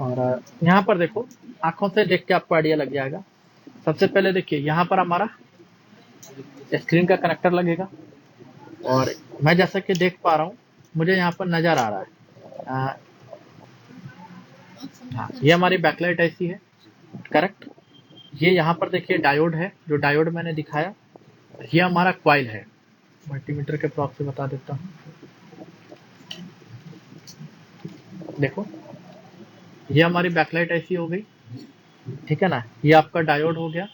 और यहाँ पर देखो, आंखों से देख के आपको आइडिया लग जाएगा। सबसे पहले देखिए यहाँ पर हमारा स्क्रीन का कनेक्टर लगेगा, और मैं जैसा कि देख पा रहा हूँ, मुझे यहाँ पर नजर आ रहा है हाँ, ये हमारी बैकलाइट ऐसी है, करेक्ट। ये यहाँ पर देखिए डायोड है, जो डायोड मैंने दिखाया। ये हमारा क्वाइल है, मल्टीमीटर के प्रॉप से बता देता हूँ। देखो, ये हमारी बैकलाइट ऐसी हो गई, ठीक है ना। ये आपका डायोड हो गया,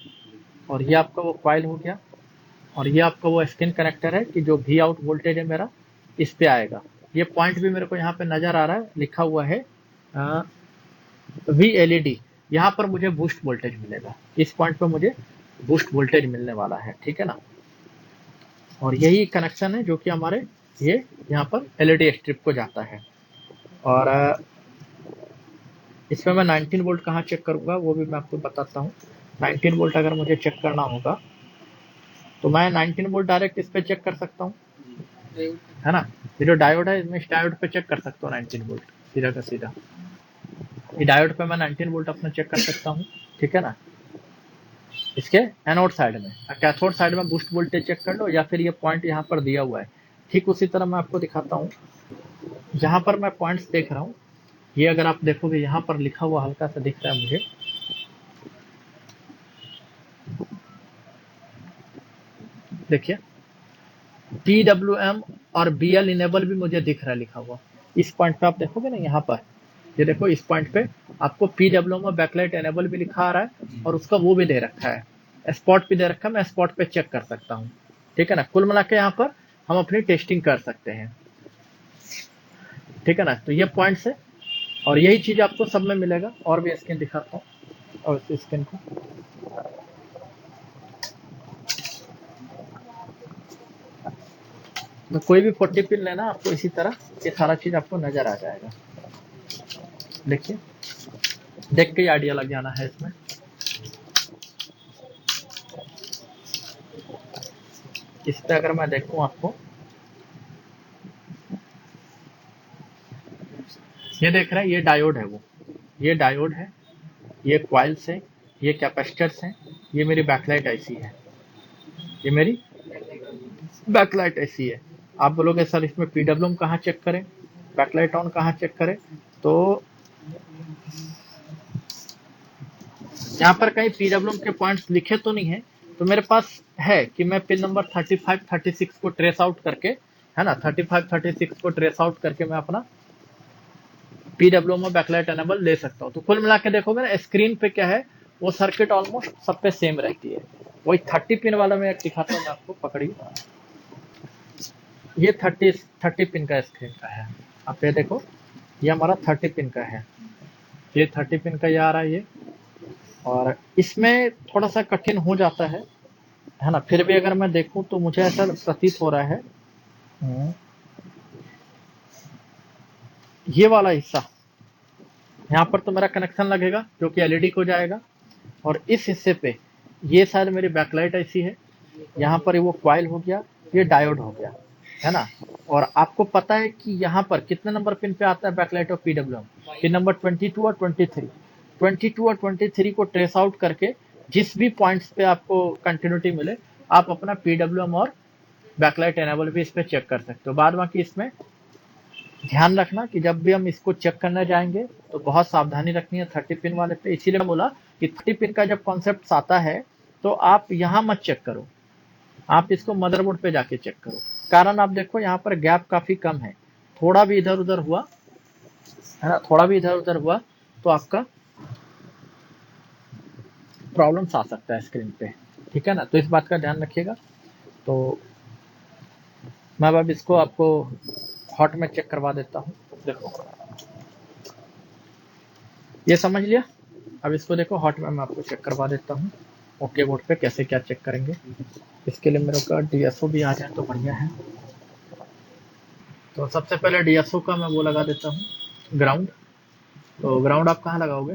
और ये आपका वो क्वाइल हो गया, और ये आपका वो स्क्रीन कनेक्टर है कि जो वी आउट वोल्टेज है मेरा इस पे आएगा। ये पॉइंट भी मेरे को यहाँ पे नजर आ रहा है, लिखा हुआ है VLED। यहाँ पर मुझे बूस्ट वोल्टेज मिलेगा, इस पॉइंट पर मुझे बूस्ट वोल्टेज मिलने वाला है, ठीक है ना। और यही कनेक्शन है जो कि हमारे ये यहाँ पर LED स्ट्रिप को जाता है। और इसमें मैं 19 वोल्ट कहाँ चेक करूंगा वो भी मैं आपको बताता हूँ। 19 वोल्ट अगर मुझे चेक करना होगा तो मैं 19 वोल्ट डायरेक्ट इस पे चेक कर सकता हूँ, है ना। ये जो डायोड है, इसमें इस डायोड पे चेक कर सकता हूँ 19 वोल्ट, सीधा का सीधा। ये डायोड पे मैं 19 वोल्ट अपना चेक कर सकता हूँ, ठीक है ना। इसके एनोड साइड में, कैथोड साइड में बूस्ट वोल्टेज चेक कर लो, या फिर ये पॉइंट यहाँ पर दिया हुआ है। ठीक उसी तरह मैं आपको दिखाता हूँ, जहाँ पर मैं पॉइंट्स देख रहा हूँ, ये अगर आप देखोगे यहाँ पर लिखा हुआ हल्का सा दिख रहा है मुझे, देखिए PWM और BL इनेबल भी मुझे दिख रहा है लिखा हुआ। इस पॉइंट पे आप देखोगे ना, यहाँ पर ये देखो, इस पॉइंट पे आपको PWM और बैकलाइट इनेबल भी लिखा आ रहा है, और उसका वो भी दे रखा है, स्पॉट भी दे रखा है। मैं स्पॉट पे चेक कर सकता हूँ, ठीक है ना। कुल मिला के यहाँ पर हम अपनी टेस्टिंग कर सकते हैं, ठीक है ना। तो ये पॉइंट्स है, और यही चीज आपको सब में मिलेगा। और भी स्क्रीन दिखाता हूँ, और इस स्क्रीन को तो कोई भी 40 पिन लेना, आपको इसी तरह ये सारा चीज आपको नजर आ जाएगा। देखिए, देख के आइडिया लग जाना है इसमें। इस पे अगर मैं देखूं आपको, ये देख रहे हैं, ये डायोड है, वो ये डायोड है, ये क्वाइल्स है, ये कैपेसिटर्स हैं, ये मेरी बैकलाइट ऐसी है, ये मेरी बैकलाइट ऐसी है। आप बोलोगे सर इसमें PWM कहाँ चेक करें, बैकलाइट ऑन कहाँ चेक करें, तो यहाँ पर कहीं PWM के पॉइंट्स लिखे तो नहीं है, तो मेरे पास है कि मैं पिन नंबर 35 36 को ट्रेस आउट करके, है ना, 35 36 को ट्रेस आउट करके मैं अपना PWM और बैकलाइट एनेबल ले सकता हूँ। तो कुल मिला के देखोगे ना, स्क्रीन पे क्या है, वो सर्किट ऑलमोस्ट सब पे सेम रहती है। वही 30 पिन वाला मैं दिखाता हूँ आपको, पकड़िए। ये 30 पिन का स्क्रीन का है, आप ये देखो, ये हमारा 30 पिन का है, ये 30 पिन का ये आ रहा है ये। और इसमें थोड़ा सा कठिन हो जाता है ना। फिर भी अगर मैं देखूं तो मुझे ऐसा प्रतीत हो रहा है, ये वाला हिस्सा यहाँ पर तो मेरा कनेक्शन लगेगा जो कि LED को जाएगा, और इस हिस्से पे ये शायद मेरी बैकलाइट ऐसी है, यहाँ पर वो क्वाइल हो गया, ये डायोड हो गया, है ना। और आपको पता है कि यहाँ पर कितने नंबर पिन पे आता है बैकलाइट और PWM, पिन नंबर 22 और 23। 22 और 23 को ट्रेस आउट करके जिस भी पॉइंट्स पे आपको कंटिन्यूटी मिले, आप अपना PWM और बैकलाइट एनेबल भी इस पे चेक कर सकते हो। बाद बाकी इसमें ध्यान रखना कि जब भी हम इसको चेक करने जाएंगे तो बहुत सावधानी रखनी है 30 पिन वाले पे। इसीलिए मैं बोला कि 30 पिन का जब कॉन्सेप्ट आता है तो आप यहाँ मत चेक करो, आप इसको मदरबोर्ड पे जाके चेक करो। कारण आप देखो यहाँ पर गैप काफी कम है, थोड़ा भी इधर उधर हुआ, है ना, थोड़ा भी इधर उधर हुआ तो आपका प्रॉब्लम्स आ सकता है स्क्रीन पे, ठीक है ना। तो इस बात का ध्यान रखिएगा। तो मैं अब इसको आपको हॉट में चेक करवा देता हूँ। देखो, ये समझ लिया। अब इसको देखो, हॉट में मैं आपको चेक करवा देता हूँ ओके बोर्ड पे कैसे क्या चेक करेंगे। इसके लिए मेरे को DSO भी आ जाए तो बढ़िया है। तो सबसे पहले DSO का मैं वो लगा देता हूँ, ग्राउंड। तो ग्राउंड आप कहाँ लगाओगे,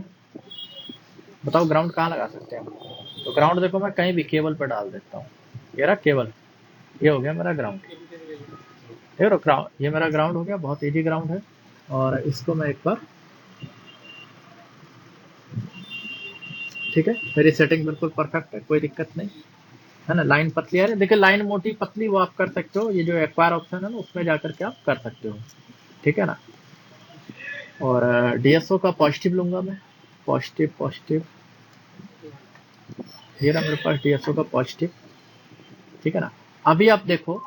बताओ ग्राउंड कहाँ लगा सकते हैं। तो ग्राउंड देखो, मैं कहीं भी केबल पर डाल देता हूँ। ये रहा केबल, ये हो गया मेरा ग्राउंड। ये मेरा ग्राउंड हो गया, बहुत इजी ग्राउंड है। और इसको मैं एक बार ठीक है, मेरी सेटिंग बिल्कुल परफेक्ट है, कोई दिक्कत नहीं है ना। लाइन पतली है, देखिए लाइन मोटी पतली वो आप कर सकते हो, ये जो एक्वायर ऑप्शन है ना उसमें जाकर के आप कर सकते हो, ठीक है ना। और डीएसओ का पॉजिटिव लूंगा मैं, पॉजिटिव पॉजिटिव, ये रहा मेरे पास डीएसओ का पॉजिटिव, ठीक है ना। अभी आप देखो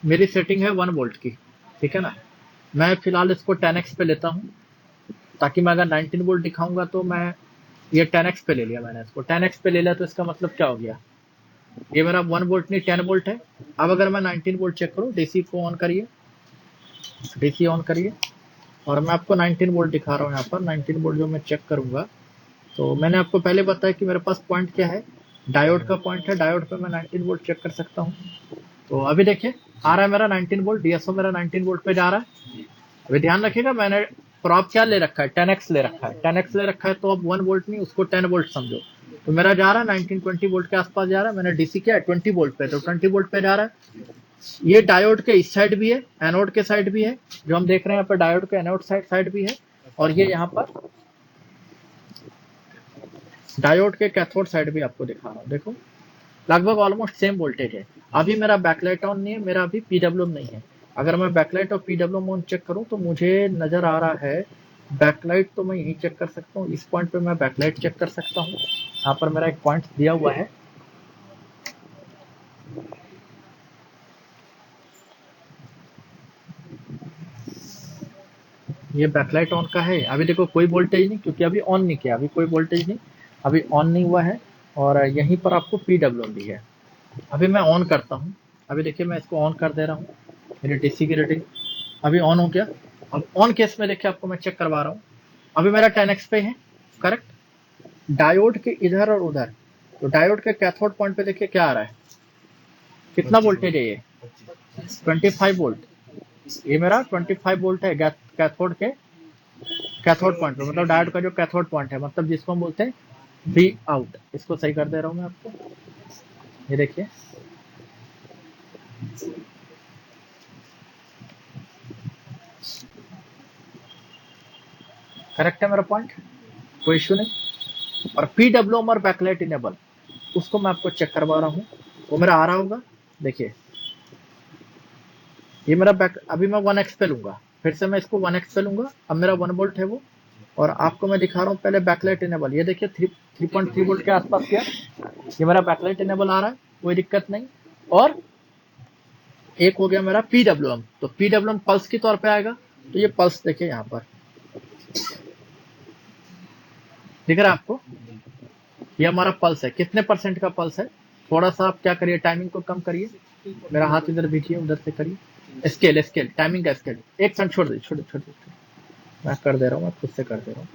मेरी सेटिंग है 1 वोल्ट की, ठीक है ना। मैं फिलहाल इसको 10x पे लेता हूँ, ताकि मैं अगर 19 वोल्ट दिखाऊंगा तो मैं, ये 10x पे ले लिया मैंने, इसको 10x पे ले लिया तो इसका मतलब क्या हो गया, ये मेरा 1 वोल्ट नहीं 10 वोल्ट है। अब अगर मैं 19 वोल्ट चेक करूँ, डीसी को ऑन करिए, डीसी ऑन करिए, और मैं आपको 19 वोल्ट दिखा रहा हूँ यहाँ पर। 19 वोल्ट जो मैं चेक करूंगा, तो मैंने आपको पहले बताया कि मेरे पास पॉइंट क्या है, डायोड का पॉइंट है, डायोड पे मैं 19 वोल्ट चेक कर सकता हूँ। तो अभी देखिए आ रहा है मेरा 19 वोल्ट, डीएसओ मेरा 19 वोल्ट पे जा रहा है। अभी ध्यान रखिएगा, मैंने प्रॉप क्या ले रखा है, 10x ले रखा है, 10x ले रखा है, तो अब 1 वोल्ट नहीं उसको 10 वोल्ट समझो। तो मेरा जा रहा है 19-20 वोल्ट के आसपास जा रहा है। मैंने डीसी किया है 20 वोल्ट पे, तो 20 वोल्ट पे जा रहा है। ये डायोड के इस साइड भी है, एनोड के साइड भी है, जो हम देख रहे हैं यहाँ पर डायोड के एनोड साइड भी है, और ये यहाँ पर डायोड के कैथोड साइड भी आपको दिखा रहा हूँ। देखो लगभग ऑलमोस्ट सेम वोल्टेज है। अभी मेरा बैकलाइट ऑन नहीं है, मेरा अभी पीडब्ल्यूएम नहीं है। अगर मैं बैकलाइट और पीडब्ल्यूएम ऑन चेक करूं तो मुझे नजर आ रहा है बैकलाइट, तो मैं यही चेक कर सकता हूँ, इस पॉइंट पे मैं बैकलाइट चेक कर सकता हूँ। यहाँ पर मेरा एक पॉइंट दिया हुआ है, ये बैकलाइट ऑन का है। अभी देखो कोई वोल्टेज नहीं, क्योंकि अभी ऑन नहीं किया, अभी कोई वोल्टेज नहीं, अभी ऑन नहीं हुआ है। और यहीं पर आपको पीडब्ल्यूएम भी है। अभी मैं ऑन करता हूँ, अभी देखिए मैं इसको ऑन कर दे रहा हूँ, मेरी डीसी की रेटिंग अभी ऑन हो गया। अब ऑन केस में देखिए आपको मैं चेक करवा रहा हूँ, अभी मेरा 10x पे है, करेक्ट। डायोड के इधर और उधर, तो डायोड के कैथोड पॉइंट पे देखिए क्या आ रहा है, कितना वोल्टेज है ये, 25 वोल्ट। ये मेरा 25 वोल्ट है कैथोड के, कैथोड पॉइंट पे, मतलब डायोड का जो कैथोड पॉइंट है, मतलब जिसको हम बोलते हैं वी आउट। इसको सही कर दे रहा हूँ मैं आपको, ये देखिए करेक्ट है मेरा पॉइंट, कोई इश्यू नहीं। और पीडब्ल्यूएम और बैकलाइट इनेबल, उसको मैं आपको चेक करवा रहा हूँ, वो मेरा आ रहा होगा। देखिए ये मेरा बैक, अभी मैं 1x पे लूंगा, फिर से मैं इसको 1x पे लूंगा, अब मेरा 1 वोल्ट है वो। और आपको मैं दिखा रहा हूँ पहले बैकलाइट इनेबल, ये देखिए 3.3 वोल्ट के आसपास किया, ये मेरा बैकलाइट इनेबल आ रहा है, कोई दिक्कत नहीं। और एक हो गया मेरा पीडब्ल्यूएम, तो पीडब्ल्यूएम पल्स के तौर पे आएगा, तो ये पल्स देखिए यहाँ पर दिख रहा है आपको, ये हमारा पल्स है, कितने परसेंट का पल्स है। थोड़ा सा आप क्या करिए, टाइमिंग को कम करिए, मेरा हाथ इधर भेजिए, उधर से करिए, स्केल स्केल टाइमिंग का स्केल, एक सेकंड छोड़ दीजिए, छोड़ छोड़, मैं कर दे रहा हूँ, मैं खुद से कर दे रहा हूँ।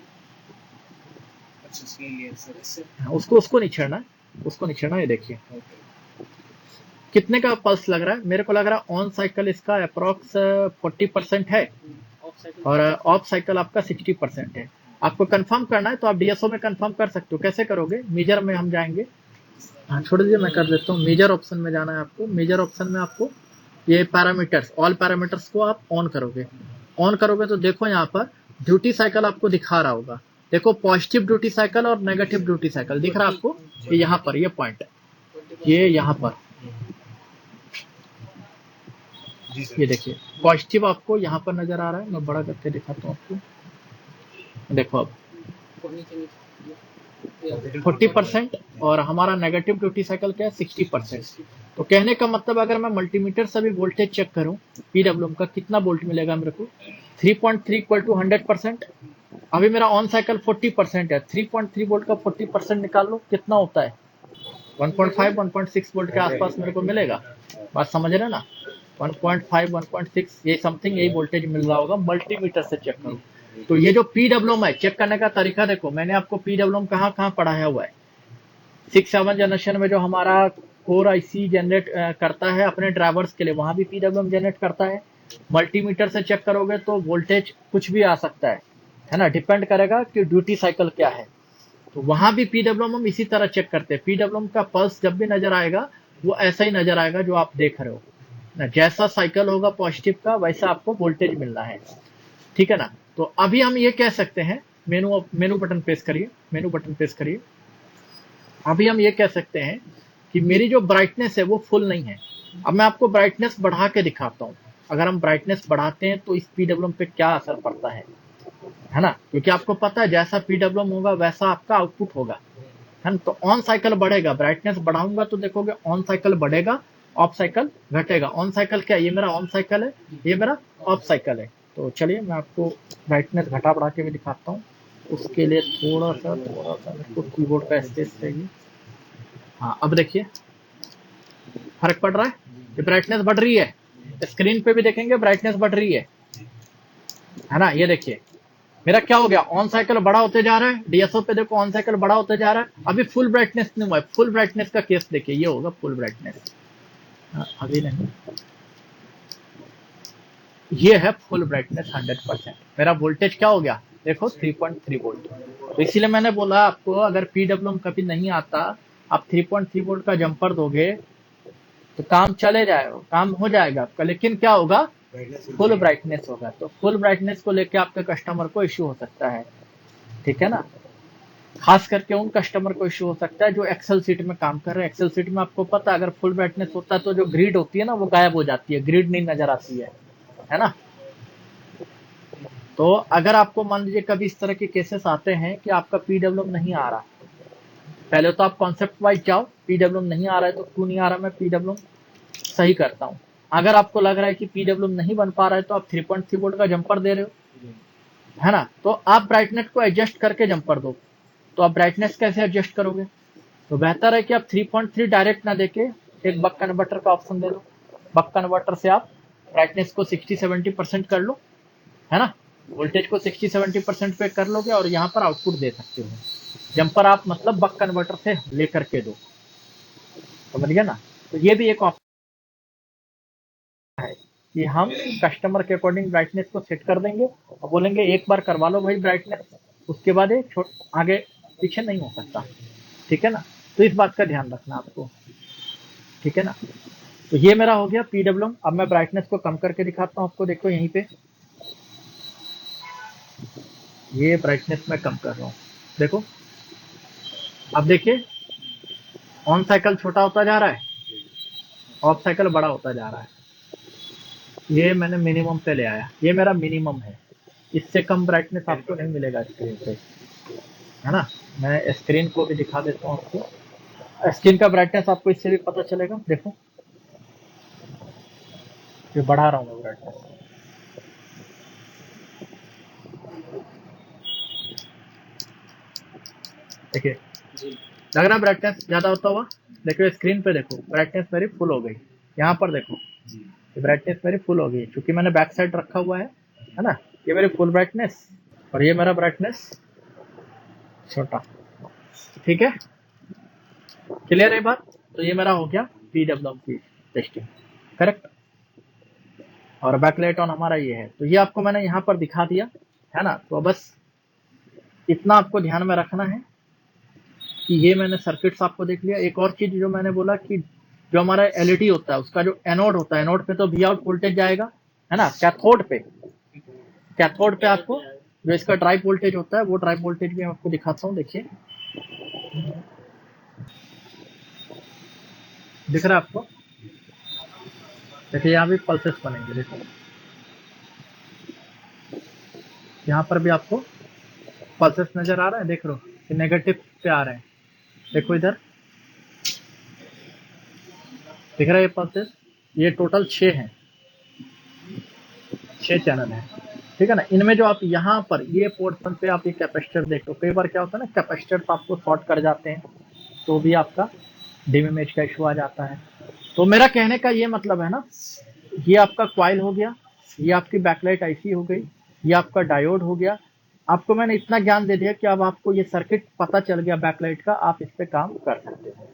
उसको उसको नहीं छेड़ना, उसको नहीं छेड़ना। ये देखिए कितने का पल्स लग रहा है, मेरे को लग रहा है ऑन साइकिल इसका अप्रोक्स 40% है, और ऑफ साइकिल आपका 60% है। आपको कंफर्म करना है तो आप डीएसओ में कंफर्म कर सकते हो। कैसे करोगे, मेजर में हम जाएंगे, हाँ छोड़ दीजिए मैं कर देता हूँ। मेजर ऑप्शन में जाना है आपको, मेजर ऑप्शन में आपको ये पैरामीटर्स, ऑल पैरामीटर्स को आप ऑन करोगे। ऑन करोगे तो देखो यहाँ पर ड्यूटी साइकिल आपको दिखा रहा होगा, देखो पॉजिटिव ड्यूटी साइकिल और नेगेटिव ड्यूटी साइकिल दिख रहा है आपको, ये यहाँ पर ये पॉइंट है, ये यहाँ पर ये देखिए पॉजिटिव आपको यहाँ पर नजर आ रहा है, मैं बड़ा करके दिखाता हूँ आपको। देखो अब 40%, और हमारा नेगेटिव ड्यूटी साइकिल क्या है 60%। तो कहने का मतलब अगर मैं मल्टीमीटर से भी वोल्टेज चेक करूं पीडब्ल्यूएम का, कितना वोल्ट मिलेगा मेरे को, 3.3 इक्वल टू 100%। अभी मेरा ऑन साइकिल 40% है, 3.3 वोल्ट का 40% निकाल लो कितना होता है, 1.5 1.6 वोल्ट के आसपास मेरे को मिलेगा। बात समझ रहे ना, 1.5 1.6 ये समथिंग यही वोल्टेज मिल रहा होगा मल्टीमीटर से चेक करूं। तो ये जो पीडब्ल्यूएम है, चेक करने का तरीका देखो, मैंने आपको पीडब्ल्यूएम कहाँ कहाँ पढ़ाया हुआ है। 6-7 जनरेशन में जो हमारा कोर आईसी जनरेट करता है अपने ड्राइवर्स के लिए, वहां भी पीडब्ल्यूएम जनरेट करता है। मल्टीमीटर से चेक करोगे तो वोल्टेज कुछ भी आ सकता है ना, डिपेंड करेगा कि ड्यूटी साइकिल क्या है। तो वहां भी पीडब्ल्यूएम हम इसी तरह चेक करते हैं। पीडब्ल्यूएम का पल्स जब भी नजर आएगा वो ऐसा ही नजर आएगा जो आप देख रहे हो ना, जैसा साइकिल होगा पॉजिटिव का वैसा आपको वोल्टेज मिलना है, ठीक है ना। तो अभी हम ये कह सकते हैं, मेनू बटन प्रेस करिए, मेनू बटन प्रेस करिए, अभी हम ये कह सकते हैं कि मेरी जो ब्राइटनेस है वो फुल नहीं है। अब मैं आपको ब्राइटनेस बढ़ा के दिखाता हूँ। अगर हम ब्राइटनेस बढ़ाते हैं तो इस पीडब्ल्यूएम पे क्या असर पड़ता है ना, क्योंकि आपको पता है जैसा पीडब्ल्यूएम होगा वैसा आपका आउटपुट होगा, है ना। तो ऑन साइकिल बढ़ेगा, ब्राइटनेस बढ़ाऊंगा तो देखोगे ऑन साइकिल बढ़ेगा, ऑफ साइकिल घटेगा। ऑन साइकिल क्या, ये मेरा ऑन साइकिल है, ये मेरा ऑफ साइकिल है। तो चलिए मैं आपको ब्राइटनेस घटा बढ़ा के भी दिखाता हूँ। उसके लिए थोड़ा सा मेरे को कीबोर्ड का स्पेस चाहिए। हाँ, अब देखिए फर्क पड़ रहा है, ये ब्राइटनेस बढ़ रही है। स्क्रीन पे भी देखेंगे ब्राइटनेस बढ़ रही है ना। ये देखिए मेरा क्या हो गया, ऑन साइकिल बड़ा होते जा रहा है, डीएसओ पे देखो ऑन साइकिल बड़ा होते जा रहा है। अभी फुल ब्राइटनेस नहीं हुआ है। फुल ब्राइटनेस का केस देखिए, ये होगा फुल ब्राइटनेस। अभी नहीं, ये है फुल ब्राइटनेस 100%। मेरा वोल्टेज क्या हो गया देखो 3.3 वोल्ट। तो इसीलिए मैंने बोला आपको, अगर पीडब्ल्यूएम कभी नहीं आता, आप 3.3 वोल्ट का जंपर दोगे तो काम चले जाएगा, काम हो जाएगा आपका। लेकिन क्या होगा, फुल ब्राइटनेस होगा। तो फुल ब्राइटनेस को लेके आपके कस्टमर को इश्यू हो सकता है, ठीक है ना। खास करके उन कस्टमर को इश्यू हो सकता है जो एक्सेल सीट में काम कर रहे हैं। एक्सेल सीट में आपको पता है अगर फुल ब्राइटनेस होता है तो जो ग्रिड होती है ना वो गायब हो जाती है, ग्रिड नहीं नजर आती है ना। तो अगर आपको मान लीजिए कभी इस तरह के केसेस आते हैं कि आपका पीडब्ल्यूएम नहीं आ रहा, पहले तो आप कॉन्सेप्ट वाइज जाओ, पीडब्ल्यूएम नहीं आ रहा है तो क्यों नहीं आ रहा, मैं पीडब्ल्यूएम सही करता हूँ। अगर आपको लग रहा है कि पीडब्ल्यूएम नहीं बन पा रहा है तो आप 3.3 वोल्ट का जंपर दे रहे हो, है ना। तो आप ब्राइटनेस को एडजस्ट करके जंपर दो। तो आप ब्राइटनेस कैसे एडजस्ट करोगे, तो बेहतर है कि आप 3.3 डायरेक्ट ना देके एक बक कन्वर्टर का ऑप्शन दे दो। बक कन्वर्टर से आप ब्राइटनेस को 60-70% कर लो, है ना। वोल्टेज को 60-70% पे कर लोगे और यहाँ पर आउटपुट दे सकते हो। जंपर आप मतलब बक कन्वर्टर से लेकर के दो, समझ गया ना। तो ये भी एक ऑप्शन है कि हम कस्टमर के अकॉर्डिंग ब्राइटनेस को सेट कर देंगे और बोलेंगे एक बार करवा लो भाई ब्राइटनेस, उसके बाद ये आगे पीछे नहीं हो सकता, ठीक है ना। तो इस बात का ध्यान रखना आपको, ठीक है ना। तो ये मेरा हो गया पीडब्ल्यूएम। अब मैं ब्राइटनेस को कम करके दिखाता हूँ आपको, देखो यहीं पे ये ब्राइटनेस मैं कम कर रहा हूँ, देखो। अब देखिए ऑन साइकिल छोटा होता जा रहा है, ऑफ साइकिल बड़ा होता जा रहा है। ये मैंने मिनिमम पे ले आया, ये मेरा मिनिमम है। इससे कम ब्राइटनेस आपको नहीं मिलेगा स्क्रीन पे, है ना। मैं स्क्रीन को भी दिखा देता हूँ आपको, स्क्रीन का ब्राइटनेस आपको इससे भी पता चलेगा। देखो ये बढ़ा रहा हूँ मैं ब्राइटनेस, देखिए लग रहा है ब्राइटनेस ज्यादा होता हुआ। देखो स्क्रीन पे देखो ब्राइटनेस मेरी फुल हो गई, यहाँ पर देखो ब्राइटनेस मेरी फुल हो गई क्योंकि मैंने बैक साइड रखा हुआ है ना। ये मेरी फुल ब्राइटनेस और ये मेरा ब्राइटनेस छोटा, ठीक है। क्लियर है बात। तो ये मेरा हो गया पीडब्ल्यूएम की टेस्टिंग, करेक्ट। और बैकलाइट ऑन हमारा ये है। तो ये आपको मैंने यहाँ पर दिखा दिया, है ना। तो बस इतना आपको ध्यान में रखना है कि ये मैंने सर्किट्स आपको देख लिया। एक और चीज जो मैंने बोला कि जो हमारा एलईडी होता है उसका जो एनोड होता है, एनोड पे तो वी आउट वोल्टेज जाएगा, है ना। कैथोड पे आपको जो इसका ड्राइव वोल्टेज होता है वो ड्राइव वोल्टेज भी मैं आपको दिखाता हूँ। देखिए दिख रहा है आपको, देखिए यहाँ भी पल्सेस बनेंगे, देखो यहाँ पर भी आपको पल्सेस नजर आ रहा है, देख रहे हो कि नेगेटिव पे आ रहे हैं। देखो इधर दिख रहा है ये पल्सेस, ये टोटल 6 हैं, 6 चैनल है, ठीक है ना। इनमें जो आप यहाँ पर ये पोर्शन पे आप ये कैपेसिटर देख लो, कई बार क्या होता है ना कैपेसिटर आपको शॉर्ट कर जाते हैं तो भी आपका डिम इमेज का इशू आ जाता है। तो मेरा कहने का ये मतलब है ना, ये आपका क्वाइल हो गया, ये आपकी बैकलाइट आईसी हो गई, ये आपका डायोड हो गया। आपको मैंने इतना ज्ञान दे दिया कि अब आपको ये सर्किट पता चल गया बैकलाइट का, आप इस पे काम कर सकते हो,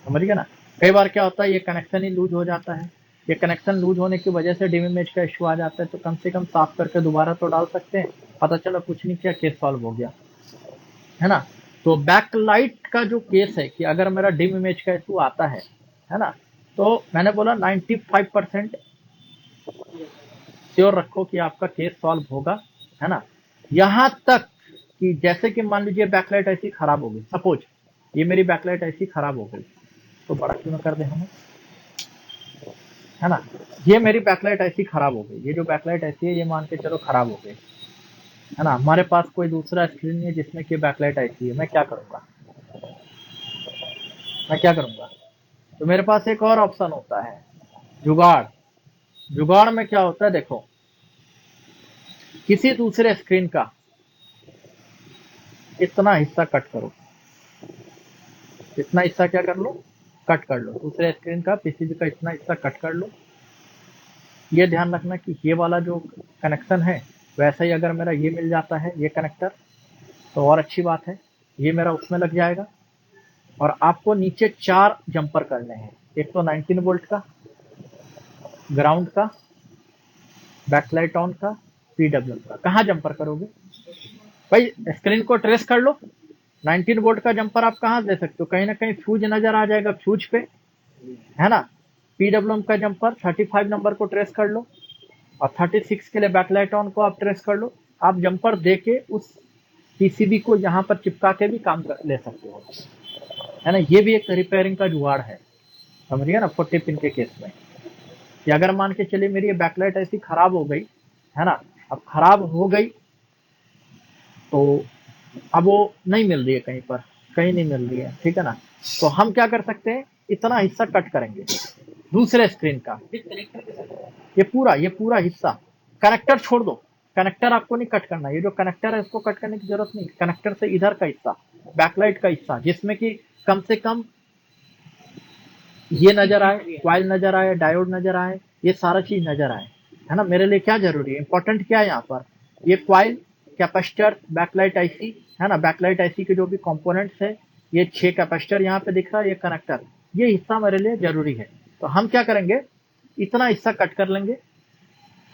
समझ गए ना। कई बार क्या होता है ये कनेक्शन ही लूज हो जाता है, ये कनेक्शन लूज होने की वजह से डिम इमेज का इशू आ जाता है। तो कम से कम साफ करके दोबारा तो डाल सकते हैं, पता चला कुछ नहीं किया, केस सॉल्व हो गया, है ना। तो बैकलाइट का जो केस है कि अगर मेरा डिम इमेज का इशू आता है ना, तो मैंने बोला 95% श्योर रखो कि आपका केस सॉल्व होगा, है ना। यहाँ तक कि जैसे कि मान लीजिए बैकलाइट ऐसी खराब हो गई, सपोज ये मेरी बैकलाइट ऐसी खराब हो गई, तो बड़ा क्यों ना कर दे हमें, है ना। ये मेरी बैकलाइट ऐसी खराब हो गई, ये जो बैकलाइट ऐसी है ये मान के चलो खराब हो गई, है ना। हमारे पास कोई दूसरा स्क्रीन नहीं है जिसमें कि बैकलाइट ऐसी है, मैं क्या करूंगा, मैं क्या करूंगा। तो मेरे पास एक और ऑप्शन होता है, जुगाड़। जुगाड़ में क्या होता है, देखो, किसी दूसरे स्क्रीन का इतना हिस्सा कट करो, इतना हिस्सा क्या कर लो, कट कर लो, दूसरे स्क्रीन का पीसीबी का इतना हिस्सा कट कर लो। ये ध्यान रखना कि ये वाला जो कनेक्शन है वैसा ही अगर मेरा ये मिल जाता है ये कनेक्टर, तो और अच्छी बात है, ये मेरा उसमें लग जाएगा। और आपको नीचे 4 जंपर करने हैं, एक तो 19 वोल्ट का, ग्राउंड का, बैकलाइट ऑन का, पीडब्ल्यू का। कहाँ जंपर करोगे भाई, स्क्रीन को ट्रेस कर लो, 19 वोल्ट का जंपर आप कहाँ दे सकते हो, कहीं ना कहीं फ्यूज नजर आ जाएगा, फ्यूज पे, है ना। पीडब्ल्यूएम का जंपर 35 नंबर को ट्रेस कर लो, और 36 के लिए बैकलाइट ऑन को आप ट्रेस कर लो। आप जंपर दे के उस पीसीबी को यहाँ पर चिपका के भी काम ले सकते हो, है ना। ये भी एक रिपेयरिंग का जुगाड़ है, समझिए ना। 40 पिन के केस में कि अगर मान के चलिए मेरी ये बैकलाइट ऐसी खराब हो गई, है ना, अब खराब हो गई तो अब वो नहीं मिल रही है कहीं पर, कहीं नहीं मिल रही है, ठीक है ना। तो हम क्या कर सकते हैं, इतना हिस्सा कट करेंगे दूसरे स्क्रीन का, ये पूरा हिस्सा, कनेक्टर छोड़ दो, कनेक्टर आपको नहीं कट करना, ये जो कनेक्टर है इसको कट करने की जरूरत नहीं। कनेक्टर से इधर का हिस्सा, बैकलाइट का हिस्सा, जिसमें कि कम से कम ये नजर आए, क्वाइल नजर आए, डायोड नजर आए, ये सारा चीज नजर आए, है ना। मेरे लिए क्या जरूरी है, इंपॉर्टेंट क्या है यहाँ पर, ये क्वाइल, कैपेसिटर, बैकलाइट आईसी, है ना। बैकलाइट आईसी के जो भी कंपोनेंट्स है, ये 6 कैपेसिटर यहाँ पे दिख रहा है, ये कनेक्टर, ये हिस्सा मेरे लिए जरूरी है। तो हम क्या करेंगे, इतना हिस्सा कट कर लेंगे,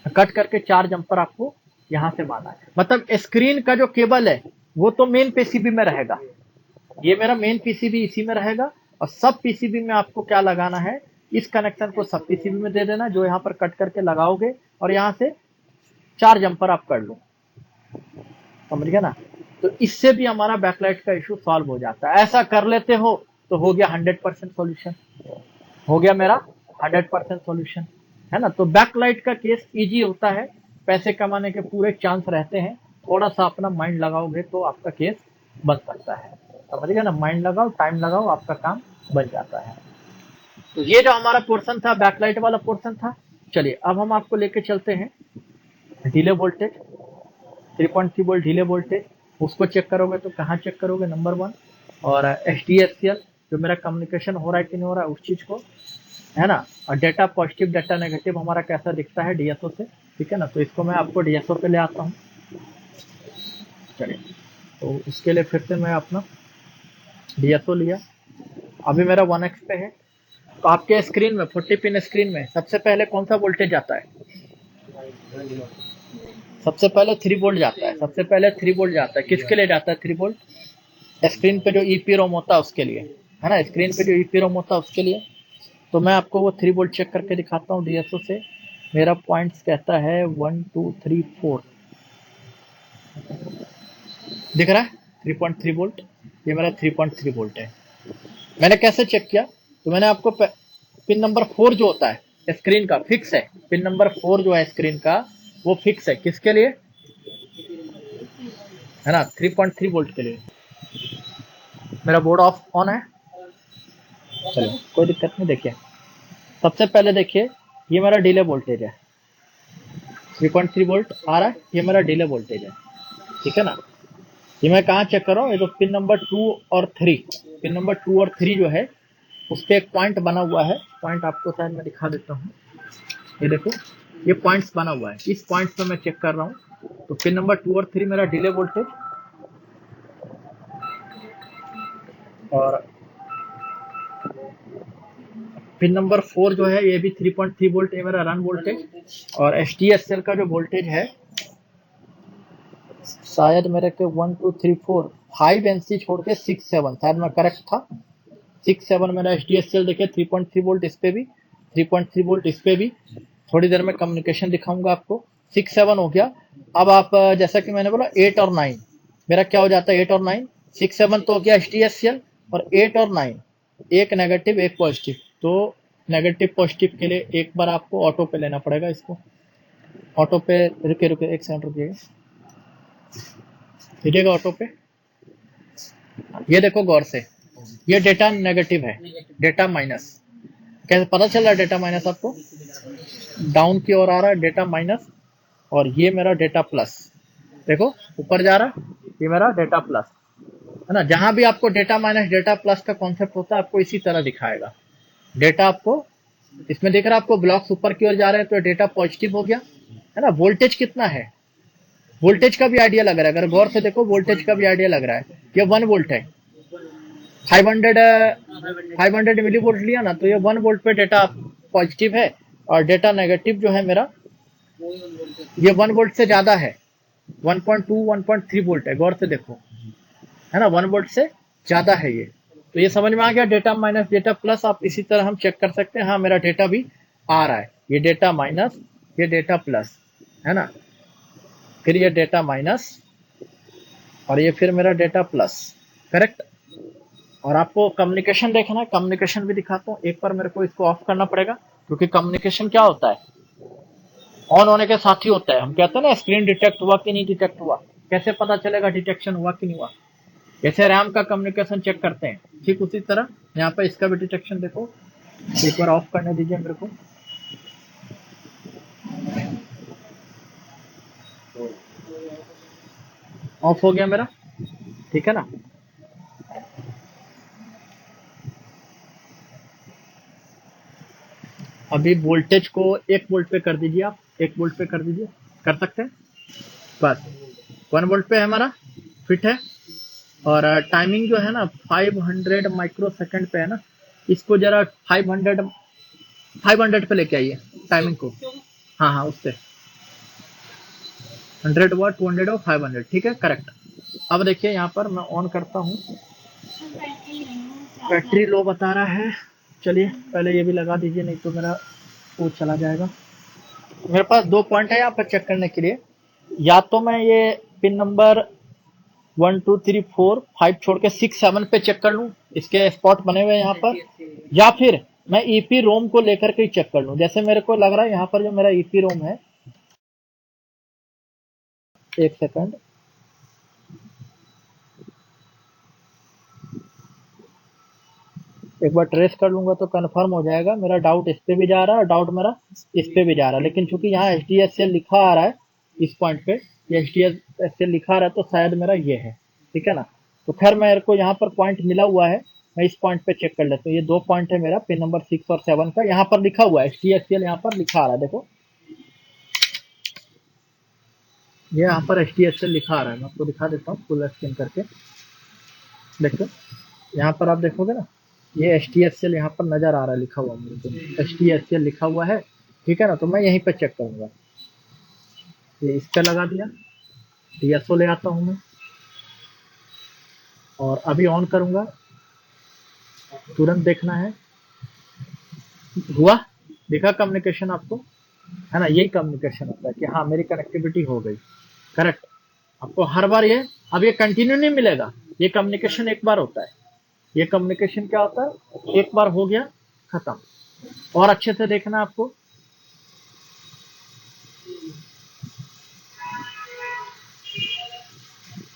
कट करके 4 जंपर आपको यहाँ से मारना है। मतलब स्क्रीन का जो केबल है वो तो मेन पीसीबी में रहेगा, ये मेरा मेन पीसीबी इसी में रहेगा, और सब पीसीबी में आपको क्या लगाना है, इस कनेक्शन को सब पीसीबी में दे देना, जो यहाँ पर कट करके लगाओगे, और यहाँ से 4 जंपर आप कर लो, समझ गया ना। तो इससे भी हमारा बैकलाइट का इशू सॉल्व हो जाता है। ऐसा कर लेते हो तो हो गया 100% सॉल्यूशन, हो गया मेरा 100% सॉल्यूशन, है ना। तो बैकलाइट का केस इजी होता है, पैसे कमाने के पूरे चांस रहते हैं, थोड़ा सा अपना माइंड लगाओगे तो आपका केस बन सकता है, समझ गया ना। माइंड लगाओ, टाइम लगाओ, आपका काम बन जाता है। तो ये जो हमारा पोर्शन था, बैकलाइट वाला पोर्शन था। चलिए अब हम आपको लेके चलते हैं delay voltage, 3.3 volt delay voltage, उसको चेक करोगे तो कहाँ चेक करोगे, नंबर 1। और HDSCL जो मेरा कम्युनिकेशन हो रहा है कि नहीं हो रहा है उस चीज को, है ना। और डेटा पॉजिटिव डेटा नेगेटिव हमारा कैसा दिखता है डीएसओ से, ठीक है ना। तो इसको मैं आपको डीएसओ पे ले आता हूँ। चलिए, तो उसके लिए फिर से मैं अपना डीएसओ लिया, अभी मेरा 1x पे है। तो आपके स्क्रीन में 40 पिन स्क्रीन में सबसे पहले कौन सा वोल्टेज आता है, सबसे पहले 3 वोल्ट जाता है, सबसे पहले 3 वोल्ट जाता है। किसके लिए जाता है 3 वोल्ट, स्क्रीन पे जो ईपी रोम होता है उसके लिए, है ना। स्क्रीन पे जो ईपी रोम होता है उसके लिए। तो मैं आपको वो 3 वोल्ट चेक करके दिखाता हूँ डीएसओ से। मेरा पॉइंट्स कहता है 1 2 3 4, दिख रहा है 3.3 वोल्ट, ये मेरा 3.3 वोल्ट है। मैंने कैसे चेक किया, तो मैंने आपको पिन नंबर 4 जो होता है स्क्रीन का फिक्स है, पिन नंबर 4 जो है स्क्रीन का वो फिक्स है, किसके लिए, है ना, 3.3 वोल्ट के लिए। मेरा बोर्ड ऑफ ऑन है, चलो कोई दिक्कत नहीं। देखिए सबसे पहले देखिए ये मेरा डिले वोल्टेज है, 3.3 वोल्ट आ रहा है, ये मेरा डिले वोल्टेज है, ठीक है ना। ये मैं कहाँ चेक कर रहा हूँ, ये जो पिन नंबर 2 और 3, पिन नंबर 2 और 3 जो है उस पर एक पॉइंट बना हुआ है, पॉइंट आपको शायद मैं दिखा देता हूँ, ये देखो ये पॉइंट्स बना हुआ है, इस पॉइंट पे मैं चेक कर रहा हूँ। तो पिन नंबर 2 और 3 मेरा डिले वोल्टेज, और पिन नंबर 4 जो है ये भी 3.3 वोल्ट, ये मेरा रन वोल्टेज। और HDSCL का जो वोल्टेज है शायद मेरे के 1 2 3 4 5 NC छोड़ के 6 7, शायद मैं करेक्ट था, 6 7 मेरा HDSCL देखिए 3.3 वोल्ट इस पे भी, 3.3 वोल्ट इस पे भी। थोड़ी देर में कम्युनिकेशन दिखाऊंगा आपको। 6 7 हो गया। अब आप जैसा कि मैंने बोला 8 और 9 मेरा क्या हो जाता है, 8 और 9, 6 7 तो हो गया HDSCL, और 8 और 9, एक नेगेटिव एक पॉजिटिव। तो नेगेटिव पॉजिटिव के लिए एक बार आपको ऑटो पे लेना पड़ेगा इसको। ऑटो पे रुके रुके, एक सेकंड रुकिएगा, लीजिएगा ऑटो पे। ये देखो गौर से, ये डेटा नेगेटिव है, डेटा माइनस। कैसे पता चल रहा है डेटा माइनस आपको? डाउन की ओर आ रहा है डेटा माइनस, और ये मेरा डेटा प्लस। देखो ऊपर जा रहा, ये मेरा डेटा प्लस है ना। जहां भी आपको डेटा माइनस डेटा प्लस का कॉन्सेप्ट होता है, आपको इसी तरह दिखाएगा। डेटा आपको इसमें दिख रहा है, आपको ब्लॉक्स ऊपर की ओर जा रहे हैं तो डेटा पॉजिटिव हो गया है ना। वोल्टेज कितना है, वोल्टेज का भी आइडिया लग रहा है। अगर गौर से देखो वोल्टेज का भी आइडिया लग रहा है। ये 1 वोल्ट है, 500 मिली वोल्ट लिया ना, तो ये 1 वोल्ट पे डेटा पॉजिटिव है, और डेटा नेगेटिव जो है मेरा ये 1 वोल्ट से ज्यादा है, 1.2 1.3 वोल्ट है। गौर से देखो है ना, 1 वोल्ट से ज्यादा है ये। तो ये समझ में आ गया, डेटा माइनस डेटा प्लस। आप इसी तरह हम चेक कर सकते हैं, हाँ मेरा डेटा भी आ रहा है, ये डेटा माइनस ये डेटा प्लस है ना, फिर ये डेटा माइनस और ये फिर मेरा डेटा प्लस, करेक्ट। और आपको कम्युनिकेशन देखना है, कम्युनिकेशन भी दिखाता हूँ। एक बार मेरे को इसको ऑफ करना पड़ेगा, क्योंकि कम्युनिकेशन क्या होता है, ऑन होने के साथ ही होता है। हम कहते हैं ना स्क्रीन डिटेक्ट हुआ कि नहीं डिटेक्ट हुआ, कैसे पता चलेगा डिटेक्शन हुआ कि नहीं हुआ। जैसे रैम का कम्युनिकेशन चेक करते हैं, ठीक उसी तरह यहाँ पे इसका भी डिटेक्शन देखो। एक बार ऑफ करने दीजिए मेरे को। ऑफ हो गया मेरा, ठीक है ना। अभी वोल्टेज को 1 वोल्ट पे कर दीजिए, आप 1 वोल्ट पे कर दीजिए, कर सकते हैं बस। 1 वोल्ट पे है हमारा, फिट है। और टाइमिंग जो है ना 500 माइक्रो सेकंड पे है ना, इसको जरा 500 पे लेके आइए टाइमिंग को। हाँ हाँ, उससे 100 वाट 200 और 500, ठीक है, करेक्ट। अब देखिए यहाँ पर मैं ऑन करता हूँ, बैटरी लो बता रहा है। चलिए पहले ये भी लगा दीजिए, नहीं तो मेरा वो चला जाएगा। मेरे पास 2 पॉइंट है यहाँ पर चेक करने के लिए। या तो मैं ये पिन नंबर 1 2 3 4 5 छोड़ के 6 7 पे चेक कर लूँ, इसके स्पॉट बने हुए हैं यहाँ पर, या फिर मैं ईपी रोम को लेकर के चेक कर लूँ। जैसे मेरे को लग रहा है यहाँ पर जो मेरा ईपी रोम है, एक सेकंड, एक बार ट्रेस कर लूंगा तो कंफर्म हो जाएगा। मेरा डाउट इस पे भी जा रहा है और डाउट मेरा इस पे भी जा रहा है, लेकिन चूंकि यहाँ HDSL लिखा आ रहा है इस पॉइंट पे, ये HDSL लिखा आ रहा है, तो शायद मेरा ये है, ठीक है ना। तो खैर मेरे को यहाँ पर पॉइंट मिला हुआ है, मैं इस पॉइंट पे चेक कर लेता हूँ। ये 2 पॉइंट है मेरा, पिन नंबर 6 और 7 का। यहाँ पर लिखा हुआ है HDSL, यहाँ पर लिखा आ रहा है, देखो ये यहाँ पर HDSL लिखा आ रहा है। मैं आपको दिखा देता हूँ फुल स्क्रीन करके, देखो यहाँ पर आप देखोगे ना, ये HDSL यहाँ पर नजर आ रहा है, लिखा हुआ मेरे को HDSL लिखा हुआ है, ठीक है ना। तो मैं यहीं पे चेक करूंगा, ये इस पे लगा दिया, DSO ले आता हूँ मैं, और अभी ऑन करूंगा। तुरंत देखना है, हुआ, देखा कम्युनिकेशन आपको, है ना। यही कम्युनिकेशन होता है कि हाँ मेरी कनेक्टिविटी हो गई, करेक्ट। आपको हर बार ये, अब ये कंटिन्यू नहीं मिलेगा, ये कम्युनिकेशन एक बार होता है। ये कम्युनिकेशन क्या होता है, एक बार हो गया खत्म। और अच्छे से देखना आपको,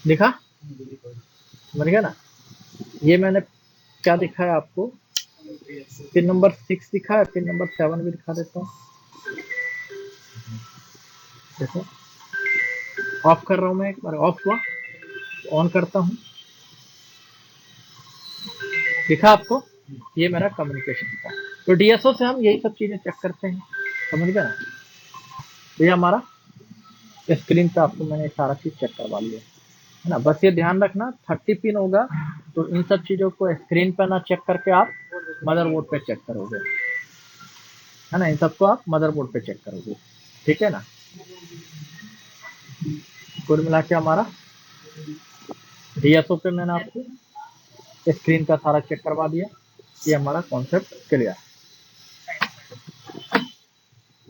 दिखा, समझ गया ना। ये मैंने क्या दिखाया आपको, पिन नंबर 6 दिखा है, पिन नंबर 7 भी दिखा देता हूँ। देखो ऑफ कर रहा हूँ मैं, एक बार ऑफ हुआ, ऑन करता हूँ, दिखा आपको, ये मेरा कम्युनिकेशन था। तो DSO से हम यही सब चीजें चेक करते हैं, समझ गया ना। तो ये हमारा स्क्रीन पे आपको मैंने सारा चीज चेक करवा लिया है ना। बस ये ध्यान रखना 30 पिन होगा, तो इन सब चीजों को स्क्रीन पे ना चेक करके आप मदरबोर्ड पे चेक करोगे, है ना। इन सबको आप मदरबोर्ड पे चेक करोगे, ठीक है ना। कुल मिला के हमारा DSO पे मैंने आपको स्क्रीन का सारा चेक करवा दिया, ये हमारा कॉन्सेप्ट क्लियर।